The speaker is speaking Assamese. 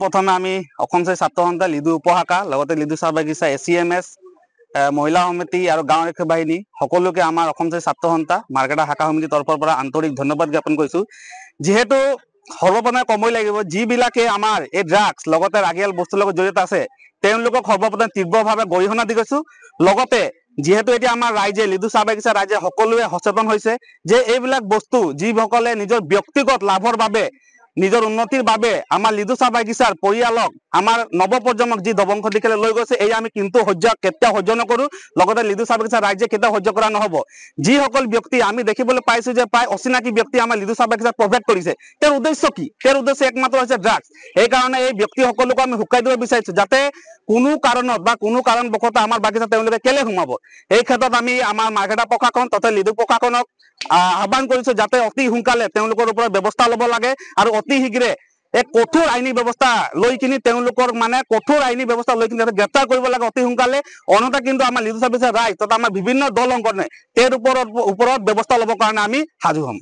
পোনপ্ৰথমে আমি অসমচাৰী ছাত্ৰ সন্থা লিডু উপশাখা লগতে লিডু চাহ বাগিচা ACMS মহিলা সমিতি আৰু গাঁও ৰক্ষী বাহিনী সকলোকে আমাৰ অসমচাৰী ছাত্ৰ সন্থা মাৰ্কেটা শাখা সমিতিৰ তৰফৰ পৰা আন্তৰিক ধন্যবাদ জ্ঞাপন কৰিছোঁ। যিহেতু সৰ্বপ্ৰথমে ক'বই লাগিব যিবিলাকে আমাৰ এই ড্ৰাগছ লগতে ৰাগিয়াল বস্তুৰ লগত জড়িত আছে তেওঁলোকক সৰ্বপ্ৰথমে তীব্ৰভাৱে গৰিহণা দি গৈছোঁ। লগতে যিহেতু এতিয়া আমাৰ ৰাইজে লিডু চাহ বাগিচা ৰাইজে সকলোৱে সচেতন হৈছে যে এইবিলাক বস্তু যিসকলে নিজৰ ব্যক্তিগত লাভৰ বাবে নিজৰ উন্নতিৰ বাবে আমাৰ লিডু চাহ বাগিচাৰ পৰিয়ালক আমাৰ নৱপ্ৰজন্মক যি দবংশ দিশে লৈ গৈছে এই আমি কিন্তু কেতিয়াও সহ্য নকৰোঁ। লগতে লিডু চাহ বাগিচা ৰাইজে কেতিয়াও সহ্য কৰা নহ'ব। যিসকল ব্যক্তি আমি দেখিবলৈ পাইছোঁ যে প্ৰায় অচিনাকি ব্যক্তি আমাৰ লিডু চাহ বাগিচাত প্ৰৱেশ কৰিছে, তেওঁৰ উদ্দেশ্য কি? তেওঁৰ উদ্দেশ্য একমাত্ৰ হৈছে ড্ৰাগছ। সেইকাৰণে এই ব্যক্তিসকলকো আমি শুকাই দিব বিচাৰিছোঁ যাতে কোনো কাৰণত বা কোনো কাৰণবশতঃ আমাৰ বাগিচাত তেওঁলোকে কেলে সোমাব। এই ক্ষেত্ৰত আমি আমাৰ মাৰ্কেটা প্ৰশাসন তথা লিডু প্ৰশাসনক আহ্বান কৰিছোঁ যাতে অতি সোনকালে তেওঁলোকৰ ওপৰত ব্যৱস্থা ল'ব লাগে আৰু অতি শীঘ্ৰে এক কঠোৰ আইনী ব্যৱস্থা লৈ কিনি তেওঁলোকৰ কঠোৰ আইনী ব্যৱস্থা লৈ কিনি গ্ৰেপ্তাৰ কৰিব লাগে অতি সোনকালে। অন্যথা কিন্তু আমাৰ লিডু চাহ বাগিচা ৰাইজ তথা আমাৰ বিভিন্ন দল সংগঠনে তেওঁৰ ওপৰত ব্যৱস্থা ল'বৰ কাৰণে আমি সাজু হ'ম।